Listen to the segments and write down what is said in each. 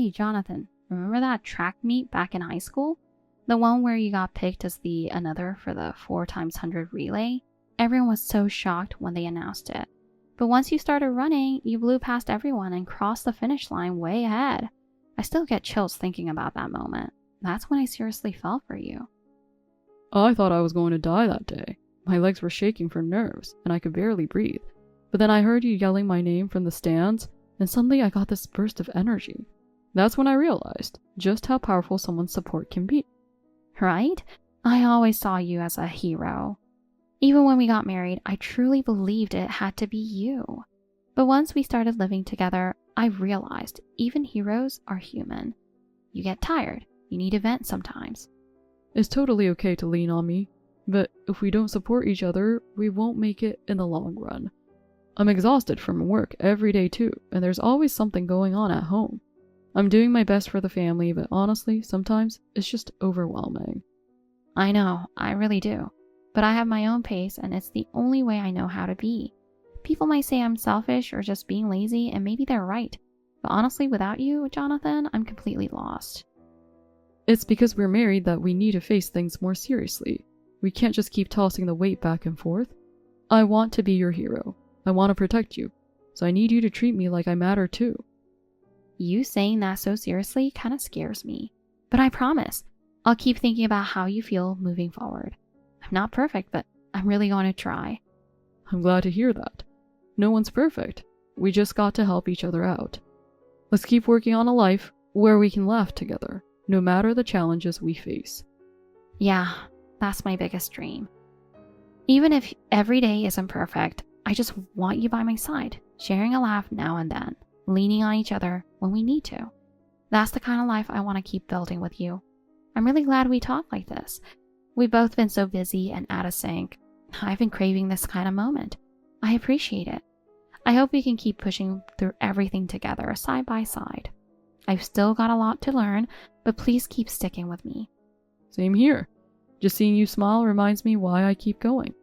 Hey, Jonathan, remember that track meet back in high school? The one where you got picked as the another for the 4x100 relay? Everyone was so shocked when they announced it. But once you started running, you blew past everyone and crossed the finish line way ahead. I still get chills thinking about that moment. That's when I seriously fell for you. I thought I was going to die that day. My legs were shaking from nerves, and I could barely breathe. But then I heard you yelling my name from the stands, and suddenly I got this burst of energy. That's when I realized just how powerful someone's support can be. Right? I always saw you as a hero. Even when we got married, I truly believed it had to be you. But once we started living together, I realized even heroes are human. You get tired. You need a vent sometimes. It's totally okay to lean on me, but if we don't support each other, we won't make it in the long run. I'm exhausted from work every day too, and there's always something going on at home. I'm doing my best for the family, but honestly, sometimes it's just overwhelming. I know, I really do. But I have my own pace, and it's the only way I know how to be. People might say I'm selfish or just being lazy, and maybe they're right. But honestly, without you, Jonathan, I'm completely lost. It's because we're married that we need to face things more seriously. We can't just keep tossing the weight back and forth. I want to be your hero. I want to protect you. So I need you to treat me like I matter too. You saying that so seriously kind of scares me. But I promise, I'll keep thinking about how you feel moving forward. I'm not perfect, but I'm really going to try. I'm glad to hear that. No one's perfect. We just got to help each other out. Let's keep working on a life where we can laugh together, no matter the challenges we face. Yeah, that's my biggest dream. Even if every day isn't perfect, I just want you by my side, sharing a laugh now and then, leaning on each other when we need to. That's the kind of life I want to keep building with you. I'm really glad we talk like this. We've both been so busy and out of sync. I've been craving this kind of moment. I appreciate it. I hope we can keep pushing through everything together, side by side. I've still got a lot to learn, but please keep sticking with me. Same here. Just seeing you smile reminds me why I keep going.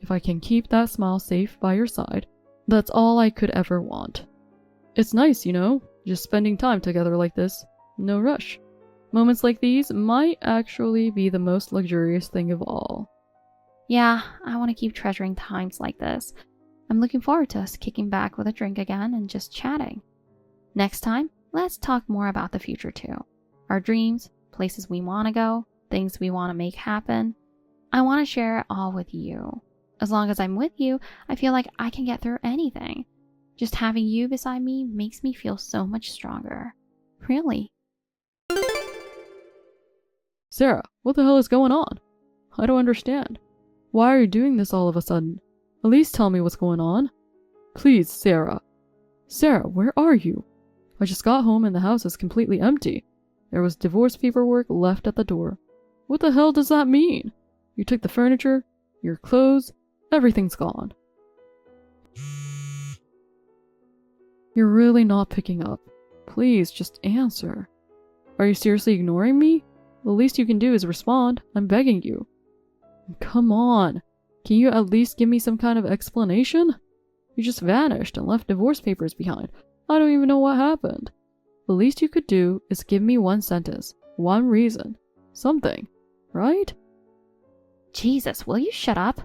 If I can keep that smile safe by your side, that's all I could ever want. It's nice, just spending time together like this. No rush. Moments like these might actually be the most luxurious thing of all. Yeah, I want to keep treasuring times like this. I'm looking forward to us kicking back with a drink again and just chatting. Next time, let's talk more about the future too. Our dreams, places we want to go, things we want to make happen. I want to share it all with you. As long as I'm with you, I feel like I can get through anything. Just having you beside me makes me feel so much stronger. Really. Sarah, what the hell is going on? I don't understand. Why are you doing this all of a sudden? At least tell me what's going on. Please, Sarah. Sarah, where are you? I just got home and the house is completely empty. There was divorce paperwork left at the door. What the hell does that mean? You took the furniture, your clothes, everything's gone. You're really not picking up. Please, just answer. Are you seriously ignoring me? The least you can do is respond. I'm begging you. Come on. Can you at least give me some kind of explanation? You just vanished and left divorce papers behind. I don't even know what happened. The least you could do is give me one sentence, one reason, something, right? Jesus, will you shut up?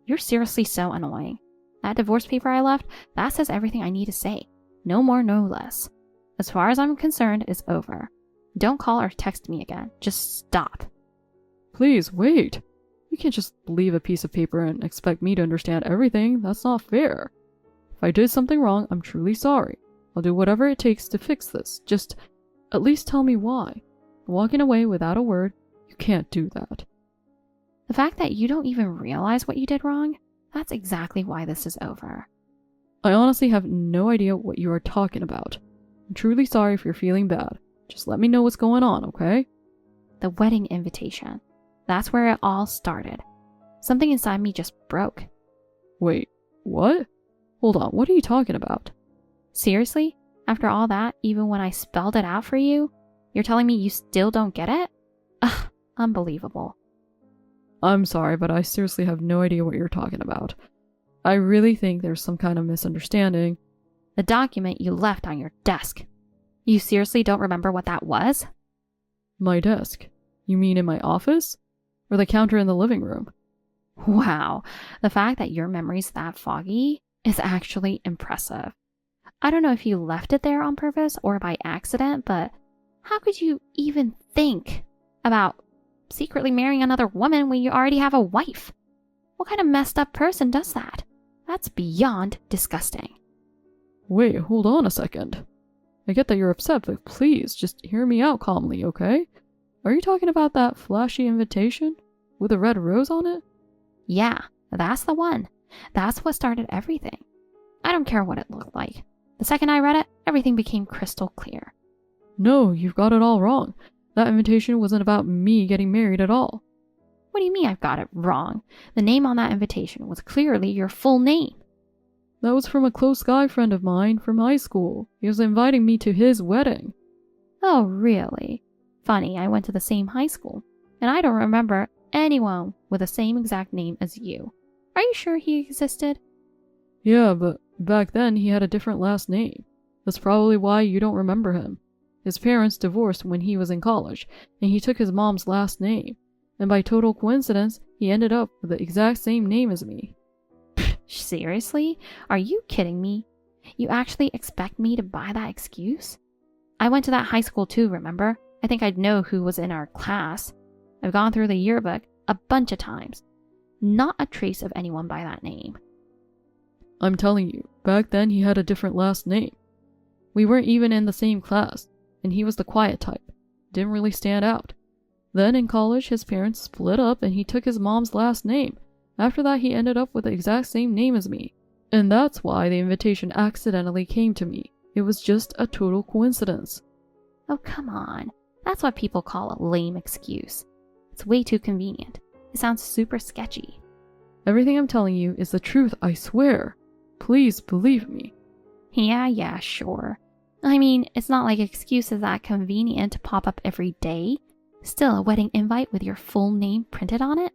You're seriously so annoying. That divorce paper I left, that says everything I need to say. No more, no less. As far as I'm concerned, it's over. Don't call or text me again. Just stop. Please, wait. You can't just leave a piece of paper and expect me to understand everything. That's not fair. If I did something wrong, I'm truly sorry. I'll do whatever it takes to fix this. Just at least tell me why. Walking away without a word, you can't do that. The fact that you don't even realize what you did wrong, that's exactly why this is over. I honestly have no idea what you are talking about. I'm truly sorry if you're feeling bad. Just let me know what's going on, okay? The wedding invitation. That's where it all started. Something inside me just broke. Wait, what? Hold on, what are you talking about? Seriously? After all that, even when I spelled it out for you, you're telling me you still don't get it? Ugh, unbelievable. I'm sorry, but I seriously have no idea what you're talking about. I really think there's some kind of misunderstanding. The document you left on your desk. You seriously don't remember what that was? My desk. You mean in my office? Or the counter in the living room? Wow, the fact that your memory's that foggy is actually impressive. I don't know if you left it there on purpose or by accident, but how could you even think about secretly marrying another woman when you already have a wife? What kind of messed up person does that? That's beyond disgusting. Wait, hold on a second. I get that you're upset, but please, just hear me out calmly, okay? Are you talking about that flashy invitation? With a red rose on it? Yeah, that's the one. That's what started everything. I don't care what it looked like. The second I read it, everything became crystal clear. No, you've got it all wrong. That invitation wasn't about me getting married at all. What do you mean I've got it wrong? The name on that invitation was clearly your full name. That was from a close guy friend of mine from high school. He was inviting me to his wedding. Oh, really? Funny, I went to the same high school, and I don't remember anyone with the same exact name as you. Are you sure he existed? Yeah, but back then he had a different last name. That's probably why you don't remember him. His parents divorced when he was in college, and he took his mom's last name. And by total coincidence, he ended up with the exact same name as me. Seriously? Are you kidding me? You actually expect me to buy that excuse? I went to that high school too, remember? I think I'd know who was in our class. I've gone through the yearbook a bunch of times. Not a trace of anyone by that name. I'm telling you, back then he had a different last name. We weren't even in the same class, and he was the quiet type. Didn't really stand out. Then in college, his parents split up and he took his mom's last name. After that, he ended up with the exact same name as me. And that's why the invitation accidentally came to me. It was just a total coincidence. Oh, come on. That's what people call a lame excuse. It's way too convenient. It sounds super sketchy. Everything I'm telling you is the truth, I swear. Please believe me. Yeah, sure. I mean, it's not like excuses that convenient to pop up every day. Still, a wedding invite with your full name printed on it?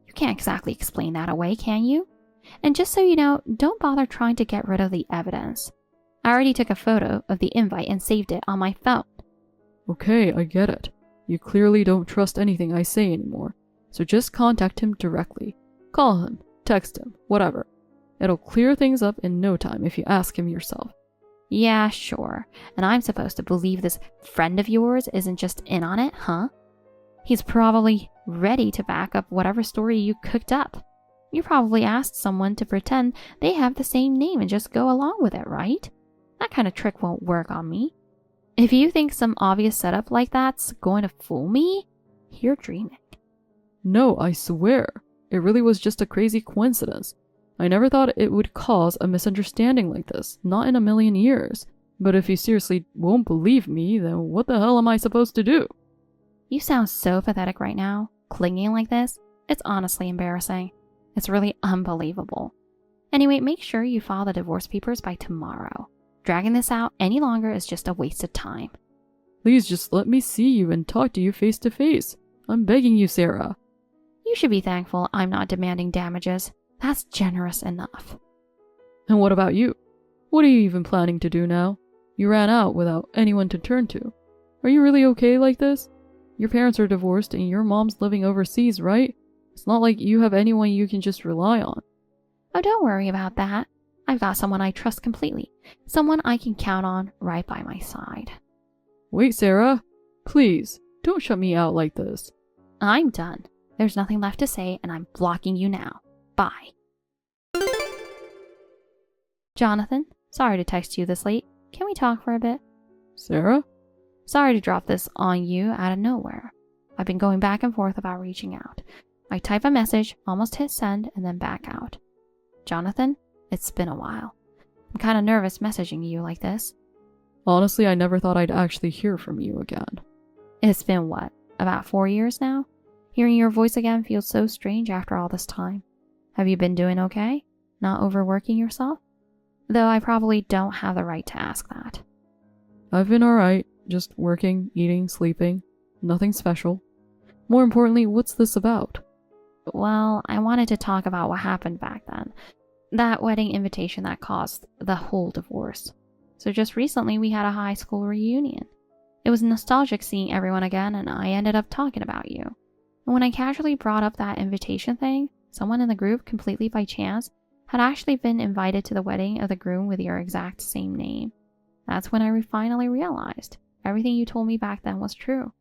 You can't exactly explain that away, can you? And just so you know, don't bother trying to get rid of the evidence. I already took a photo of the invite and saved it on my phone. Okay, I get it. You clearly don't trust anything I say anymore. So just contact him directly. Call him, text him, whatever. It'll clear things up in no time if you ask him yourself. Yeah, sure. And I'm supposed to believe this friend of yours isn't just in on it, huh? He's probably ready to back up whatever story you cooked up. You probably asked someone to pretend they have the same name and just go along with it, right? That kind of trick won't work on me. If you think some obvious setup like that's going to fool me, you're dreaming. No, I swear. It really was just a crazy coincidence. I never thought it would cause a misunderstanding like this, not in a million years. But if you seriously won't believe me, then what the hell am I supposed to do? You sound so pathetic right now. Clinging like this, it's honestly embarrassing. It's really unbelievable. Anyway, make sure you file the divorce papers by tomorrow. Dragging this out any longer is just a waste of time. Please just let me see you and talk to you face to face. I'm begging you, Sarah. You should be thankful I'm not demanding damages. That's generous enough. And what about you? What are you even planning to do now? You ran out without anyone to turn to. Are you really okay like this? Your parents are divorced and your mom's living overseas, right? It's not like you have anyone you can just rely on. Oh, don't worry about that. I've got someone I trust completely. Someone I can count on right by my side. Wait, Sarah. Please, don't shut me out like this. I'm done. There's nothing left to say and I'm blocking you now. Bye. Jonathan, sorry to text you this late. Can we talk for a bit? Sarah? Sorry to drop this on you out of nowhere. I've been going back and forth about reaching out. I type a message, almost hit send, and then back out. Jonathan, it's been a while. I'm kind of nervous messaging you like this. Honestly, I never thought I'd actually hear from you again. It's been what, about 4 years now? Hearing your voice again feels so strange after all this time. Have you been doing okay? Not overworking yourself? Though I probably don't have the right to ask that. I've been alright, just working, eating, sleeping. Nothing special. More importantly, what's this about? Well, I wanted to talk about what happened back then. That wedding invitation that caused the whole divorce. So just recently we had a high school reunion. It was nostalgic seeing everyone again, and I ended up talking about you. And when I casually brought up that invitation thing, someone in the group, completely by chance, had actually been invited to the wedding of the groom with your exact same name. That's when I finally realized everything you told me back then was true.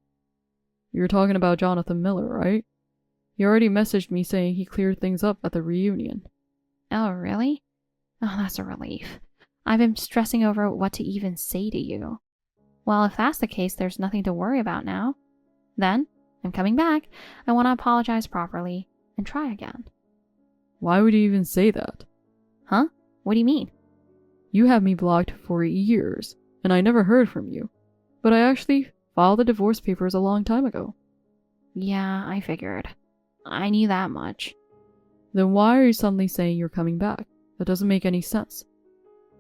You're talking about Jonathan Miller, right? He already messaged me saying he cleared things up at the reunion. Oh, really? Oh, that's a relief. I've been stressing over what to even say to you. Well, if that's the case, there's nothing to worry about now. Then, I'm coming back. I want to apologize properly and try again. Why would you even say that? Huh? What do you mean? You had me blocked for years, and I never heard from you. But I actually filed the divorce papers a long time ago. Yeah, I figured. I knew that much. Then why are you suddenly saying you're coming back? That doesn't make any sense.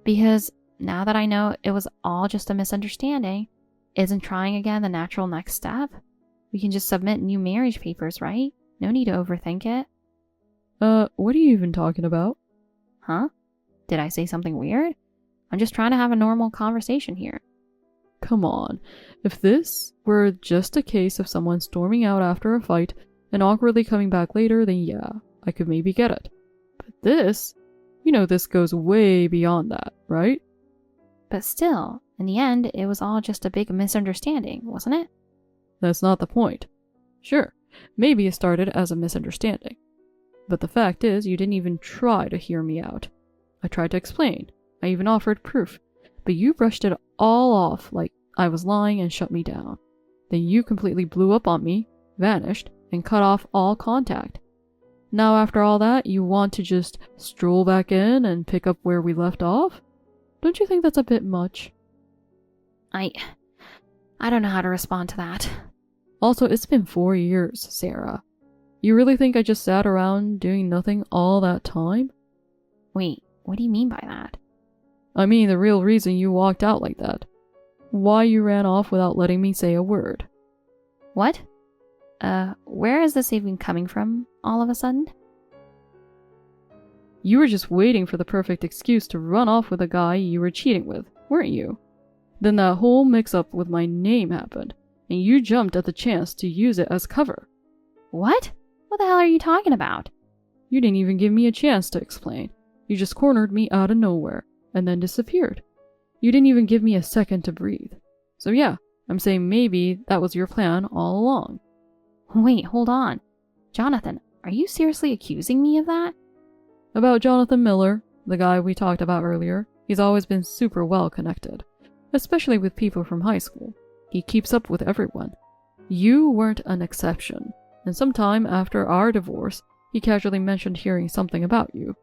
Because now that I know it was all just a misunderstanding, isn't trying again the natural next step? We can just submit new marriage papers, right? No need to overthink it. What are you even talking about? Huh? Did I say something weird? I'm just trying to have a normal conversation here. Come on. If this were just a case of someone storming out after a fight and awkwardly coming back later, then yeah, I could maybe get it. But this, this goes way beyond that, right? But still, in the end, it was all just a big misunderstanding, wasn't it? That's not the point. Sure, maybe it started as a misunderstanding. But the fact is, you didn't even try to hear me out. I tried to explain. I even offered proof. But you brushed it all off like I was lying and shut me down. Then you completely blew up on me, vanished, and cut off all contact. Now after all that, you want to just stroll back in and pick up where we left off? Don't you think that's a bit much? I don't know how to respond to that. Also, it's been 4 years, Sarah. You really think I just sat around doing nothing all that time? Wait, what do you mean by that? I mean the real reason you walked out like that. Why you ran off without letting me say a word. What? Where is this even coming from all of a sudden? You were just waiting for the perfect excuse to run off with a guy you were cheating with, weren't you? Then that whole mix-up with my name happened, and you jumped at the chance to use it as cover. What? What the hell are you talking about? You didn't even give me a chance to explain. You just cornered me out of nowhere, and then disappeared. You didn't even give me a second to breathe. So yeah, I'm saying maybe that was your plan all along. Wait, hold on. Jonathan, are you seriously accusing me of that? About Jonathan Miller, the guy we talked about earlier, he's always been super well connected, especially with people from high school. He keeps up with everyone. You weren't an exception, and sometime after our divorce, he casually mentioned hearing something about you.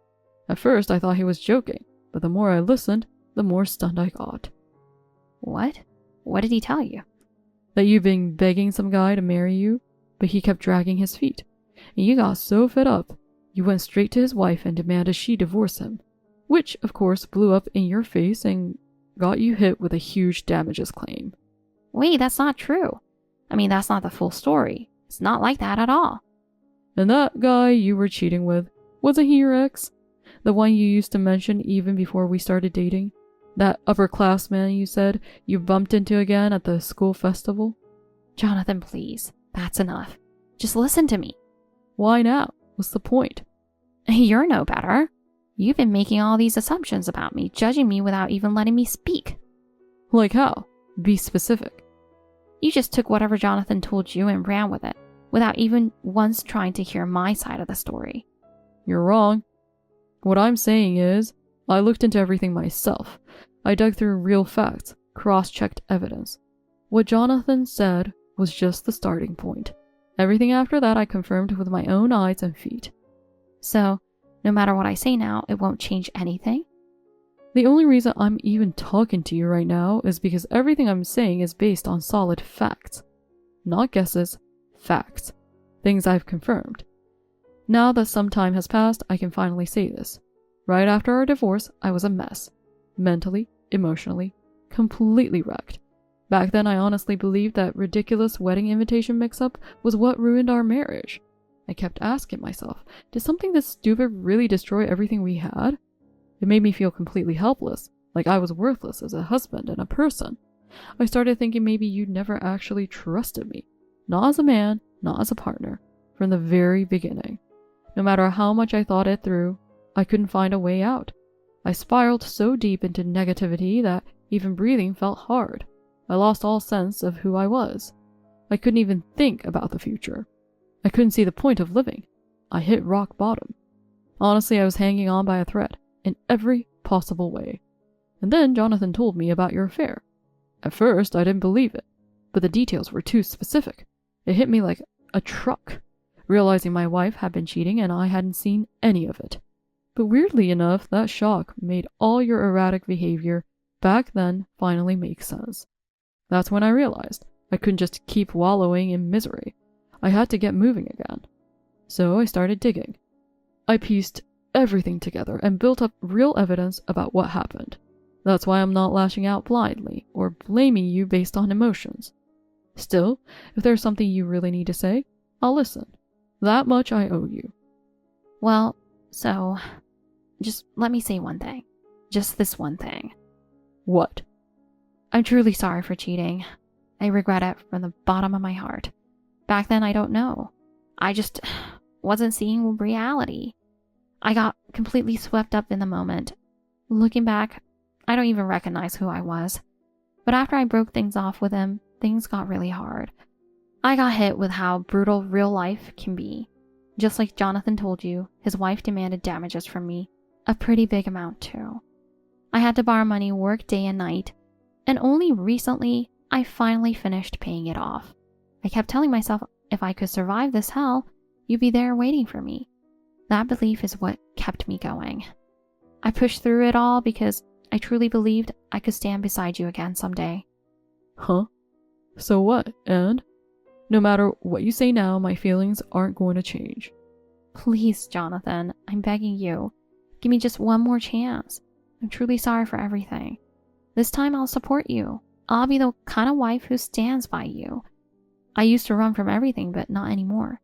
At first, I thought he was joking, but the more I listened, the more stunned I got. What? What did he tell you? That you've been begging some guy to marry you, but he kept dragging his feet, and you got so fed up, you went straight to his wife and demanded she divorce him, which, of course, blew up in your face and got you hit with a huge damages claim. Wait, that's not true. I mean, that's not the full story. It's not like that at all. And that guy you were cheating with, wasn't he your ex? The one you used to mention even before we started dating? That upperclassman you said you bumped into again at the school festival? Jonathan, please. That's enough. Just listen to me. Why now? What's the point? You're no better. You've been making all these assumptions about me, judging me without even letting me speak. Like how? Be specific. You just took whatever Jonathan told you and ran with it, without even once trying to hear my side of the story. You're wrong. What I'm saying is, I looked into everything myself. I dug through real facts, cross-checked evidence. What Jonathan said was just the starting point. Everything after that I confirmed with my own eyes and feet. So, no matter what I say now, it won't change anything? The only reason I'm even talking to you right now is because everything I'm saying is based on solid facts. Not guesses, facts. Things I've confirmed. Now that some time has passed, I can finally say this. Right after our divorce, I was a mess. Mentally, emotionally, completely wrecked. Back then, I honestly believed that ridiculous wedding invitation mix-up was what ruined our marriage. I kept asking myself, did something this stupid really destroy everything we had? It made me feel completely helpless, Like I was worthless as a husband and a person. I started thinking maybe you'd never actually trusted me. Not as a man, not as a partner. From the very beginning. No matter how much I thought it through, I couldn't find a way out. I spiraled so deep into negativity that even breathing felt hard. I lost all sense of who I was. I couldn't even think about the future. I couldn't see the point of living. I hit rock bottom. Honestly, I was hanging on by a thread, in every possible way. And then Jonathan told me about your affair. At first, I didn't believe it, but the details were too specific. It hit me like a truck, realizing my wife had been cheating and I hadn't seen any of it. But weirdly enough, that shock made all your erratic behavior back then finally make sense. That's when I realized I couldn't just keep wallowing in misery. I had to get moving again. So I started digging. I pieced everything together and built up real evidence about what happened. That's why I'm not lashing out blindly or blaming you based on emotions. Still, if there's something you really need to say, I'll listen. That much I owe you. Well, so, just let me say one thing. Just this one thing. What? I'm truly sorry for cheating. I regret it from the bottom of my heart. Back then, I don't know. I just wasn't seeing reality. I got completely swept up in the moment. Looking back, I don't even recognize who I was. But after I broke things off with him, things got really hard. I got hit with how brutal real life can be. Just like Jonathan told you, his wife demanded damages from me. A pretty big amount too. I had to borrow money, work day and night. And only recently, I finally finished paying it off. I kept telling myself if I could survive this hell, you'd be there waiting for me. That belief is what kept me going. I pushed through it all because I truly believed I could stand beside you again someday. Huh? So what, and? No matter what you say now, my feelings aren't going to change. Please, Jonathan, I'm begging you. Give me just one more chance. I'm truly sorry for everything. This time I'll support you. I'll be the kind of wife who stands by you. I used to run from everything, but not anymore.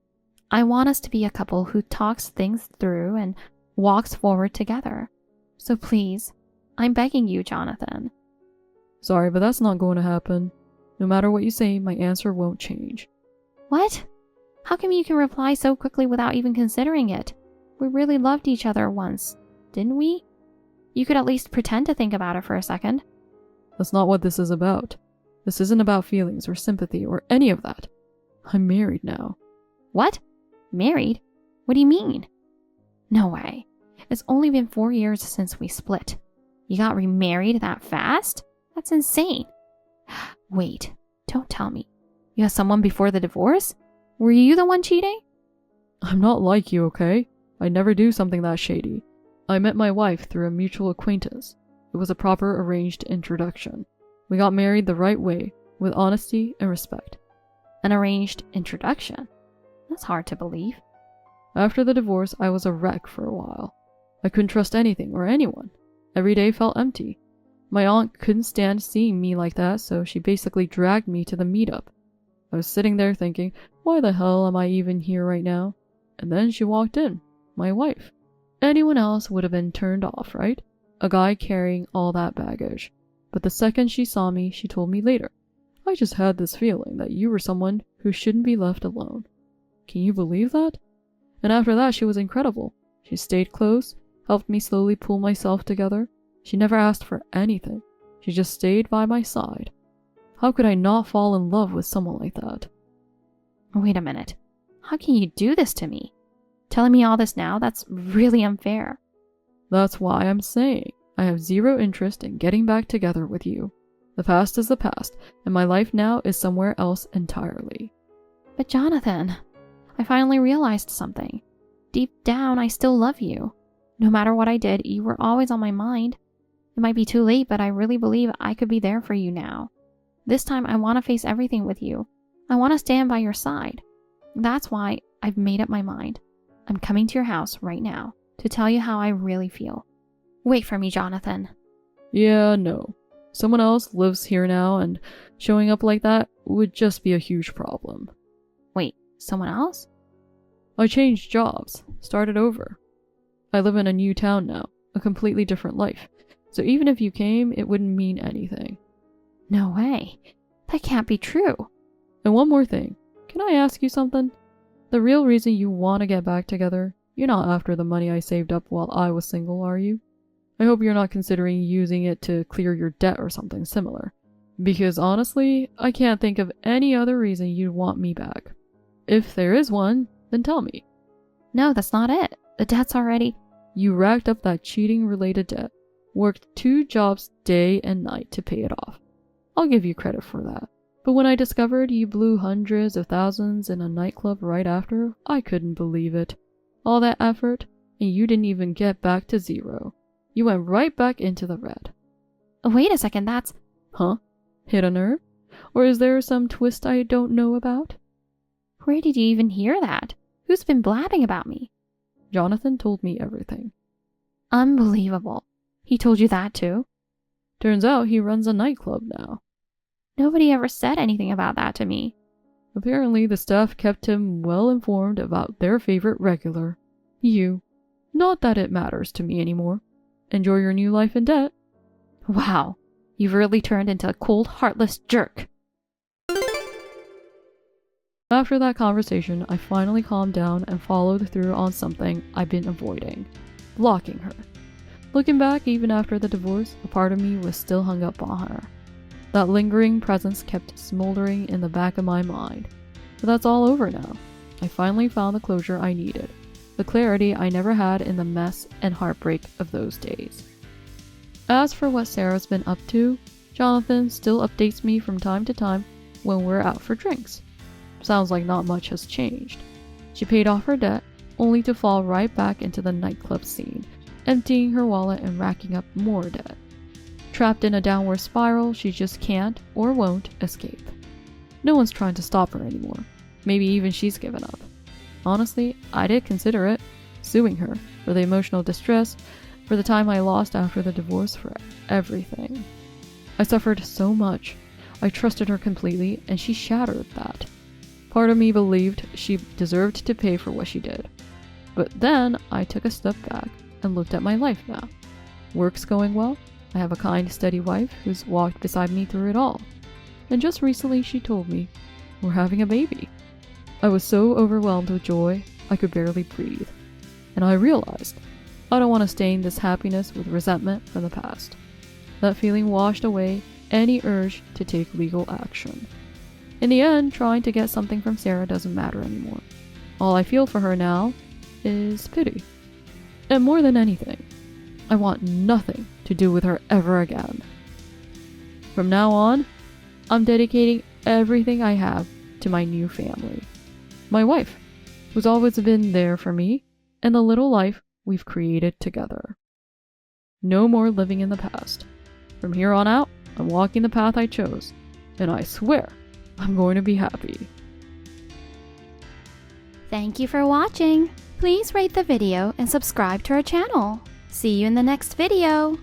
I want us to be a couple who talks things through and walks forward together. So please, I'm begging you, Jonathan. Sorry, but that's not going to happen. No matter what you say, my answer won't change. What? How come you can reply so quickly without even considering it? We really loved each other once, didn't we? You could at least pretend to think about it for a second. That's not what this is about. This isn't about feelings or sympathy or any of that. I'm married now. What? Married? What do you mean? No way. It's only been 4 years since we split. You got remarried that fast? That's insane. Wait, don't tell me. You had someone before the divorce? Were you the one cheating? I'm not like you, okay? I never do something that shady. I met my wife through a mutual acquaintance. It was a proper arranged introduction. We got married the right way, with honesty and respect. An arranged introduction? That's hard to believe. After the divorce, I was a wreck for a while. I couldn't trust anything or anyone. Every day felt empty. My aunt couldn't stand seeing me like that, so she basically dragged me to the meetup. I was sitting there thinking, why the hell am I even here right now? And then she walked in, my wife. Anyone else would have been turned off, right? A guy carrying all that baggage. But the second she saw me, she told me later, I just had this feeling that you were someone who shouldn't be left alone. Can you believe that? And after that, she was incredible. She stayed close, helped me slowly pull myself together. She never asked for anything. She just stayed by my side. How could I not fall in love with someone like that? Wait a minute. How can you do this to me? Telling me all this now? That's really unfair. That's why I'm saying I have zero interest in getting back together with you. The past is the past, and my life now is somewhere else entirely. But Jonathan, I finally realized something. Deep down, I still love you. No matter what I did, you were always on my mind. It might be too late, but I really believe I could be there for you now. This time, I want to face everything with you. I want to stand by your side. That's why I've made up my mind. I'm coming to your house right now to tell you how I really feel. Wait for me, Jonathan. Yeah, no. Someone else lives here now, and showing up like that would just be a huge problem. Wait, someone else? I changed jobs, started over. I live in a new town now, a completely different life. So even if you came, it wouldn't mean anything. No way. That can't be true. And one more thing. Can I ask you something? The real reason you want to get back together, you're not after the money I saved up while I was single, are you? I hope you're not considering using it to clear your debt or something similar. Because honestly, I can't think of any other reason you'd want me back. If there is one, then tell me. No, that's not it. The debt's already... You racked up that cheating-related debt, worked 2 jobs day and night to pay it off. I'll give you credit for that. But when I discovered you blew hundreds of thousands in a nightclub right after, I couldn't believe it. All that effort, and you didn't even get back to 0. You went right back into the red. Wait a second, that's... Huh? Hit a nerve? Or is there some twist I don't know about? Where did you even hear that? Who's been blabbing about me? Jonathan told me everything. Unbelievable. He told you that too? Turns out he runs a nightclub now. Nobody ever said anything about that to me. Apparently the staff kept him well informed about their favorite regular. You. Not that it matters to me anymore. Enjoy your new life in debt. Wow. You've really turned into a cold, heartless jerk. After that conversation, I finally calmed down and followed through on something I've been avoiding. Blocking her. Looking back, even after the divorce, a part of me was still hung up on her. That lingering presence kept smoldering in the back of my mind. But that's all over now. I finally found the closure I needed. The clarity I never had in the mess and heartbreak of those days. As for what Sarah's been up to, Jonathan still updates me from time to time when we're out for drinks. Sounds like not much has changed. She paid off her debt, only to fall right back into the nightclub scene, emptying her wallet and racking up more debt. Trapped in a downward spiral she just can't or won't escape. No one's trying to stop her anymore. Maybe even she's given up. Honestly, I did consider it, suing her for the emotional distress, for the time I lost after the divorce, for everything. I suffered so much. I trusted her completely, and she shattered that. Part of me believed she deserved to pay for what she did. But then I took a step back and looked at my life now. Work's going well. I have a kind, steady wife who's walked beside me through it all. And just recently she told me, we're having a baby. I was so overwhelmed with joy, I could barely breathe. And I realized, I don't want to stain this happiness with resentment from the past. That feeling washed away any urge to take legal action. In the end, trying to get something from Sarah doesn't matter anymore. All I feel for her now is pity. And more than anything, I want nothing to do with her ever again. From now on, I'm dedicating everything I have to my new family. My wife, who's always been there for me, and the little life we've created together. No more living in the past. From here on out, I'm walking the path I chose, and I swear I'm going to be happy. Thank you for watching. Please rate the video and subscribe to our channel. See you in the next video.